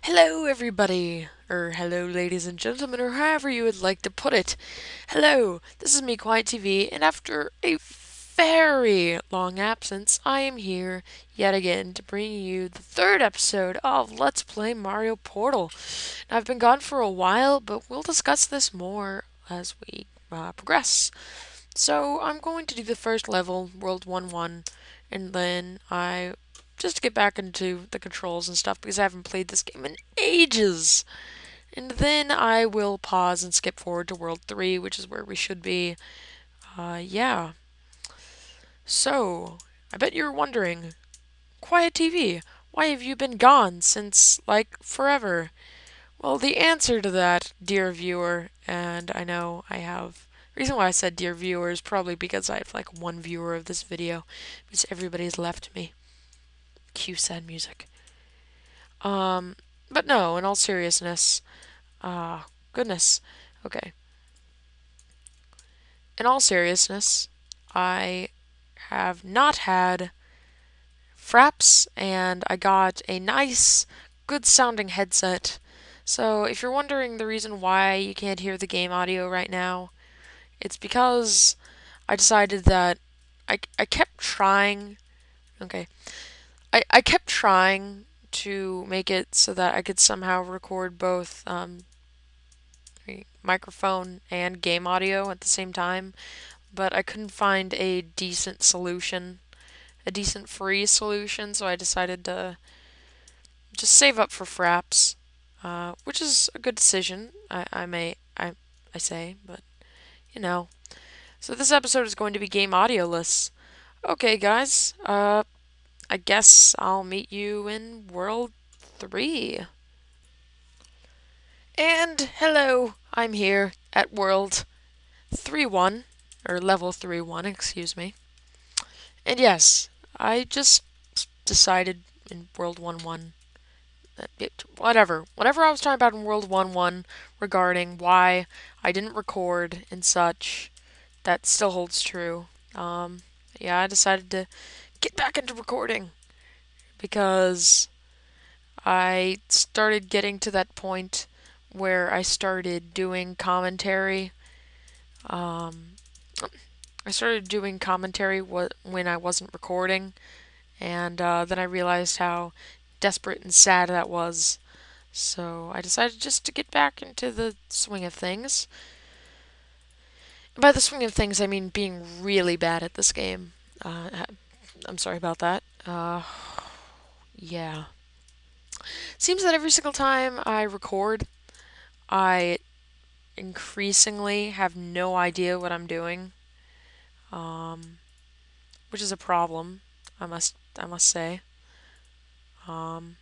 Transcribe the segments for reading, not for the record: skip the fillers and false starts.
Hello, everybody, or hello, ladies and gentlemen, or however you would like to put it. Hello, this is me, Quiet TV, and after a very long absence, I am here yet again to bring you the third episode of Let's Play Mario Portal. Now, I've been gone for a while, but we'll discuss this more as we progress. So, I'm going to do the first level, World 1-1, and then I just to get back into the controls and stuff because I haven't played this game in ages. And then I will pause and skip forward to World 3, which is where we should be. Yeah. So, I bet you're wondering, Quiet TV, why have you been gone since, like, forever? Well, the answer to that, dear viewer, and I know I have. The reason why I said dear viewer is probably because I have like one viewer of this video, because everybody's left me. Cue sad music. Um, but no, in all seriousness, goodness. Okay. In all seriousness, I have not had fraps and I got a nice, good sounding headset. So if you're wondering the reason why you can't hear the game audio right now, it's because I decided that I kept trying. Okay. I kept trying to make it so that I could somehow record both microphone and game audio at the same time, but I couldn't find a decent solution, a decent free solution, so I decided to just save up for fraps, which is a good decision, I say, but you know. So this episode is going to be game audioless. Okay, guys, I guess I'll meet you in World 3. And hello, I'm here at World 3-1, or level 3-1, excuse me. And yes, I just decided in World 1-1 that whatever I was talking about in World 1-1 regarding why I didn't record and such, that still holds true. Yeah, I decided to get back into recording because I started getting to that point where I started doing commentary. Um, I started doing commentary when I wasn't recording, and then I realized how desperate and sad that was. So I decided just to get back into the swing of things. By the swing of things, I mean being really bad at this game. I'm sorry about that. Yeah. Seems that every single time I record, I increasingly have no idea what I'm doing, um, which is a problem. I must say. Um,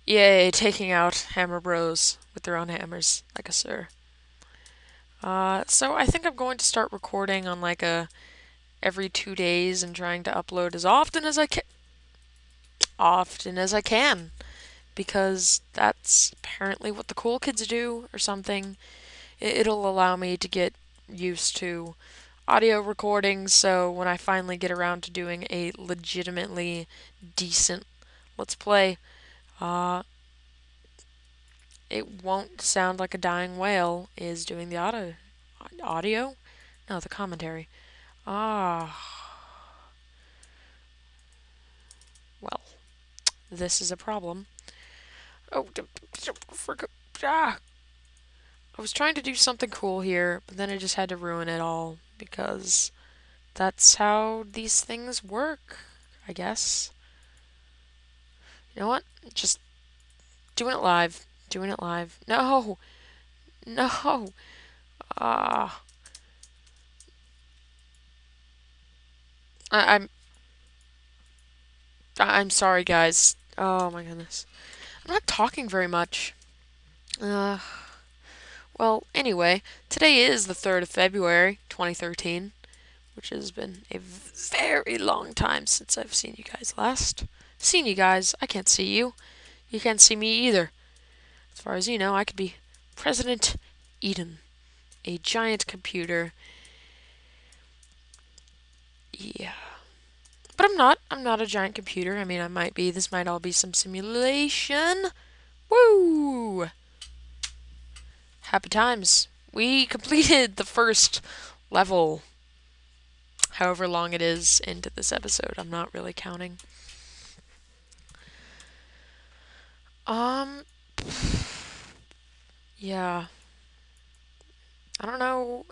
Yay, taking out hammer bros with their own hammers, like a sir. So I think I'm going to start recording on like a every 2 days and trying to upload as often as I can, because that's apparently what the cool kids do or something. It'll allow me to get used to audio recordings, so when I finally get around to doing a legitimately decent Let's Play, uh, it won't sound like a dying whale is doing the audio? No, the commentary. Ah, well, this is a problem. Oh, ah. I was trying to do something cool here, but then I just had to ruin it all because that's how these things work, I guess. You know what? Just doing it live. Doing it live. No! No! Ah. I, I'm I'm sorry, guys. Oh my goodness. I'm not talking very much. Uh, well, anyway, today is the 3rd of February, 2013, which has been a very long time since I've seen you guys last. Seen you guys. I can't see you. You can't see me either. As far as you know, I could be President Eden, a giant computer. Yeah. But I'm not. I'm not a giant computer. I mean, I might be. This might all be some simulation. Woo! Happy times. We completed the first level, however long it is into this episode. I'm not really counting. Um, yeah. I don't know.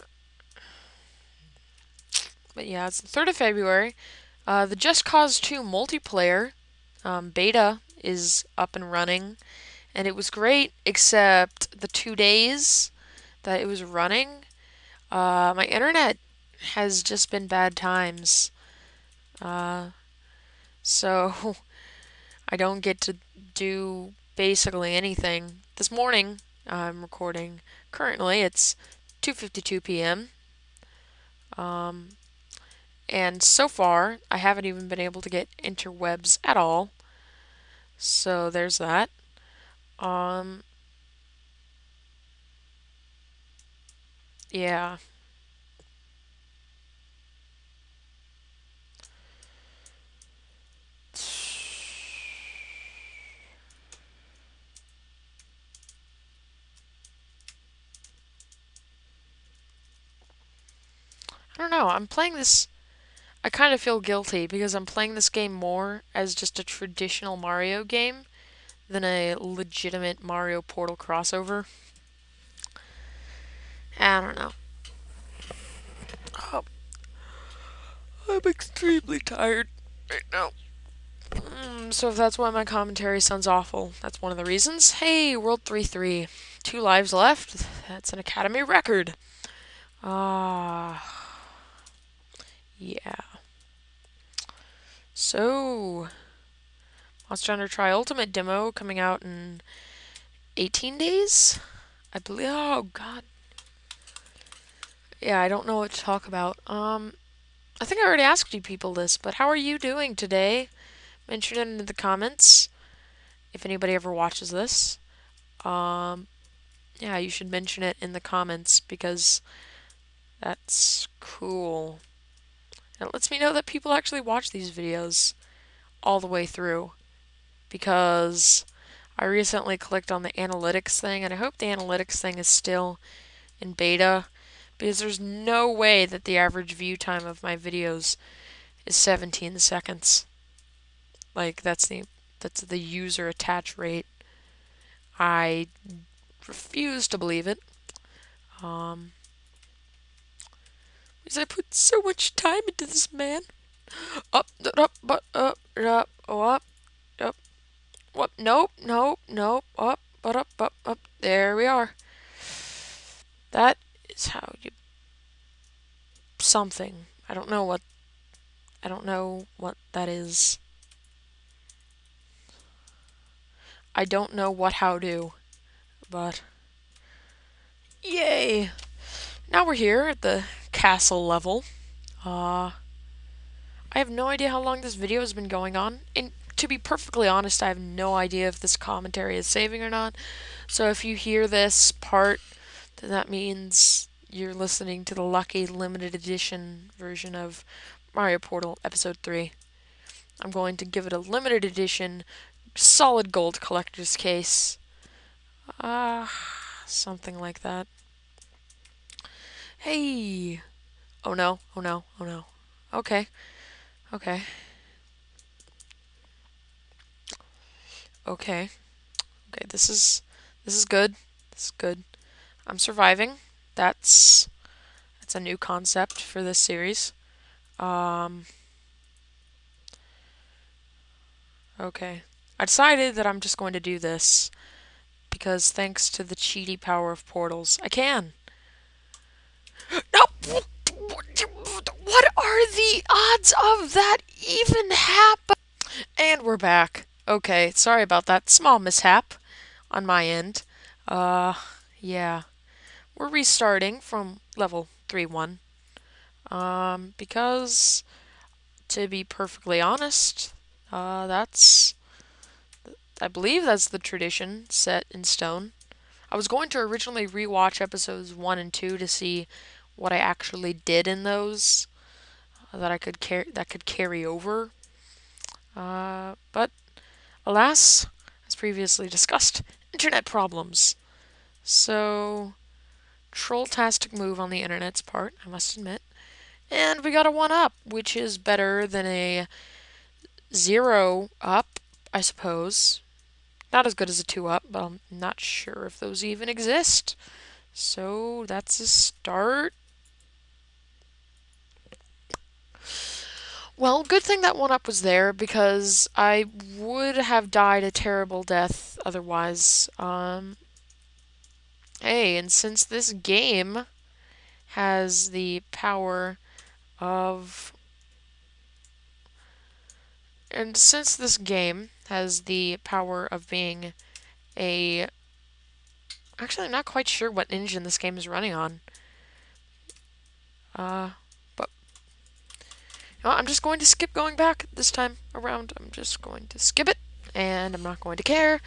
But yeah, it's the 3rd of February. The Just Cause 2 multiplayer beta is up and running, and it was great, except the 2 days that it was running. My internet has just been bad times. So I don't get to do basically anything. This morning, I'm recording. Currently, it's 2:52 p.m. And so far, I haven't even been able to get interwebs at all. So there's that. Um, yeah. I don't know. I'm playing this. I kind of feel guilty because I'm playing this game more as just a traditional Mario game than a legitimate Mario Portal crossover. I don't know. Oh, I'm extremely tired right now. So if that's why my commentary sounds awful, that's one of the reasons. Hey, World 3-3. 2 lives left. That's an Academy record. Ah, yeah. So, Monster Hunter Tri Ultimate demo coming out in 18 days? I believe. Oh, God. Yeah, I don't know what to talk about. I think I already asked you people this, but how are you doing today? Mention it in the comments if anybody ever watches this. Yeah, you should mention it in the comments because that's cool. It lets me know that people actually watch these videos all the way through because I recently clicked on the analytics thing, and I hope the analytics thing is still in beta because there's no way that the average view time of my videos is 17 seconds. Like that's the user attach rate. I refuse to believe it. Because I put so much time into this, man. Up, up, up, up, up, up. What? Nope, nope, nope. Up. There we are. That is how you something. I don't know what. I don't know what that is. I don't know what how do, but yay! Now we're here at the castle level. I have no idea how long this video has been going on, and to be perfectly honest, I have no idea if this commentary is saving or not. So if you hear this part, then that means you're listening to the lucky limited edition version of Mario Portal Episode 3. I'm going to give it a limited edition, solid gold collector's case. Something like that. Hey! Oh no, oh no, oh no. Okay, okay. Okay. Okay, this is good. This is good. I'm surviving. That's a new concept for this series. Okay. I decided that I'm just going to do this because thanks to the cheaty power of portals, I can. No! What are the odds of that even happen? And we're back. Okay, sorry about that small mishap on my end. Yeah. We're restarting from level 3-1. Because, to be perfectly honest, I believe that's the tradition set in stone. I was going to originally rewatch episodes 1 and 2 to see what I actually did in those that could carry over, But alas, as previously discussed, internet problems. So, troll-tastic move on the internet's part, I must admit. And we got a 1-up, which is better than a 0-up, I suppose. Not as good as a 2-up, but I'm not sure if those even exist. So that's a start. Well, good thing that 1-up was there because I would have died a terrible death otherwise. Hey, and since this game has the power of and since this game has the power of being a actually I'm not quite sure what engine this game is running on. But you know, I'm just going to skip going back this time around. I'm just going to skip it and I'm not going to care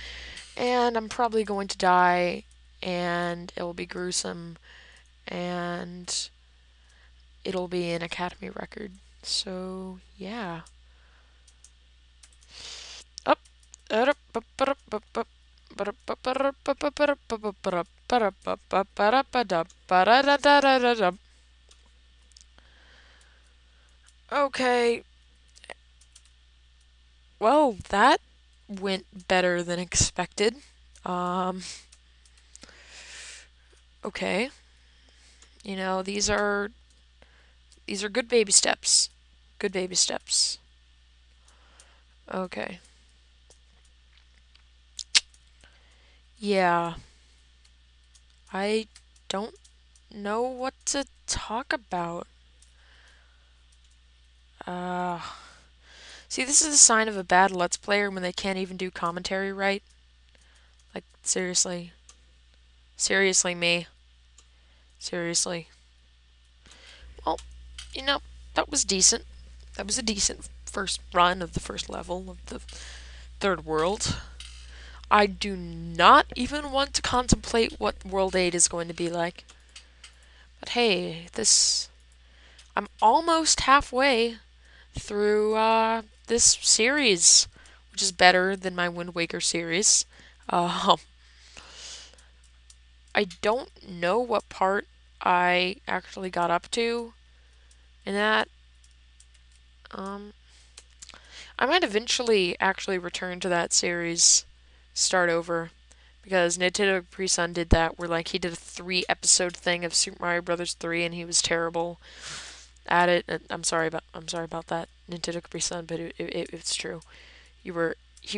and I'm probably going to die and it will be gruesome and it'll be an Academy record. So, yeah. Up. Okay. Well, that went better than expected. Um, okay. You know, these are good baby steps. Good baby steps. Okay. Yeah. I don't know what to talk about. Uh, See, this is a sign of a bad Let's Player when they can't even do commentary right. Like, seriously. Seriously, me. Seriously. Well, you know, that was decent. That was a decent first run of the first level of the third world. I do not even want to contemplate what World 8 is going to be like. But hey, this. I'm almost halfway through this series, which is better than my Wind Waker series. Um, I don't know what part I actually got up to in that. Um, I might eventually actually return to that series, start over, because Nintendo Capri Sun did that, where like he did a 3 episode thing of Super Mario Brothers 3, and he was terrible at it. And I'm sorry about that, Nintendo Capri Sun, but it's true. He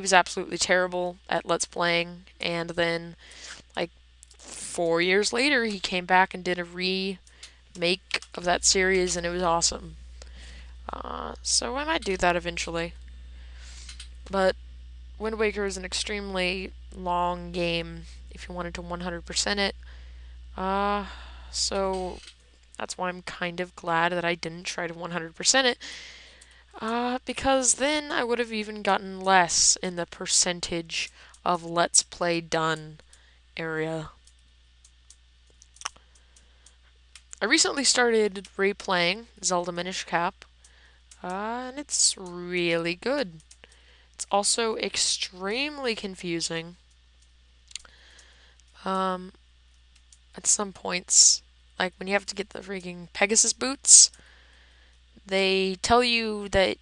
was absolutely terrible at Let's Playing, and then like 4 years later, he came back and did a remake of that series, and it was awesome. So I might do that eventually. But Wind Waker is an extremely long game if you wanted to 100% it. Uh, so that's why I'm kind of glad that I didn't try to 100% it. Because then I would have even gotten less in the percentage of Let's Play done area. I recently started replaying Zelda Minish Cap, and it's really good. It's also extremely confusing. At some points, like when you have to get the freaking Pegasus boots, they tell you that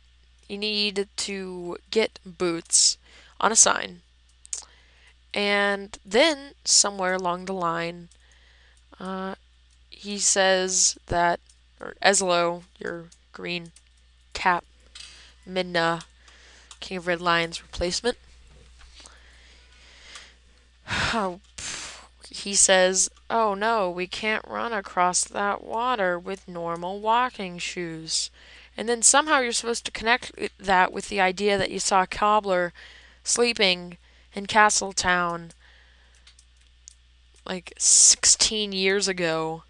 you need to get boots on a sign. And then, somewhere along the line, he says that, or Ezlo, your green cap, Midna, King of Red Lion's replacement, oh, he says, "Oh no, we can't run across that water with normal walking shoes." And then somehow you're supposed to connect that with the idea that you saw Cobbler sleeping in Castletown like 16 years ago.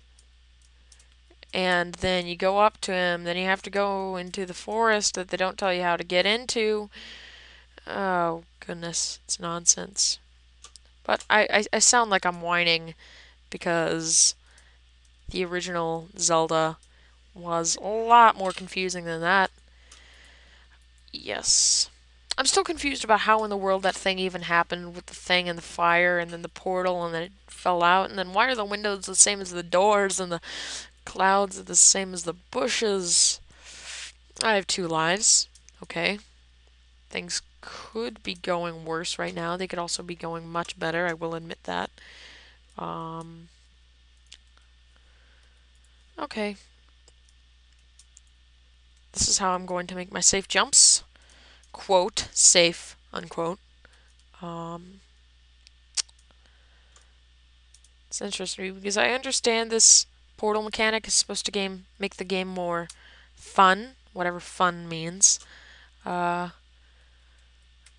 And then you go up to him, then you have to go into the forest that they don't tell you how to get into. Oh, goodness, it's nonsense. But I sound like I'm whining because the original Zelda was a lot more confusing than that. Yes. I'm still confused about how in the world that thing even happened with the thing and the fire and then the portal and then it fell out and then why are the windows the same as the doors and the clouds are the same as the bushes? I have 2 lives. Okay. Things could be going worse right now. They could also be going much better. I will admit that. Um, okay. This is how I'm going to make my safe jumps. Quote, safe, unquote. Um, it's interesting because I understand this portal mechanic is supposed to make the game more fun, whatever fun means. Uh,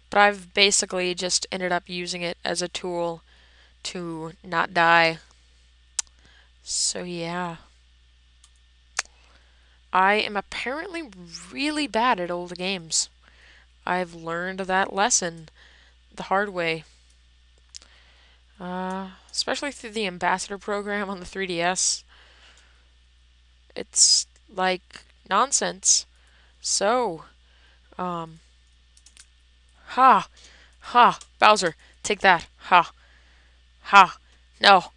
but I've basically just ended up using it as a tool to not die. So yeah. I am apparently really bad at old games. I've learned that lesson the hard way. Especially through the Ambassador program on the 3DS. It's like nonsense. So, um, ha, ha, Bowser, take that, ha, ha. No,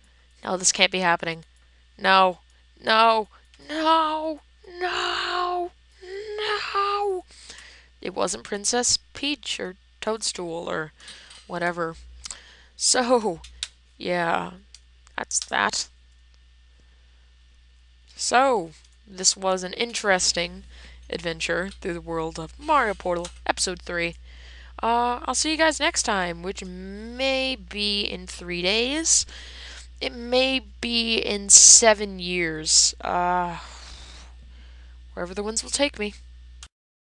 no, this can't be happening. No, no, no, no, no. It wasn't Princess Peach or Toadstool or whatever. So, yeah, that's that. So, this was an interesting adventure through the world of Mario Portal, Episode 3. I'll see you guys next time, which may be in 3 days. It may be in 7 years. Wherever the winds will take me.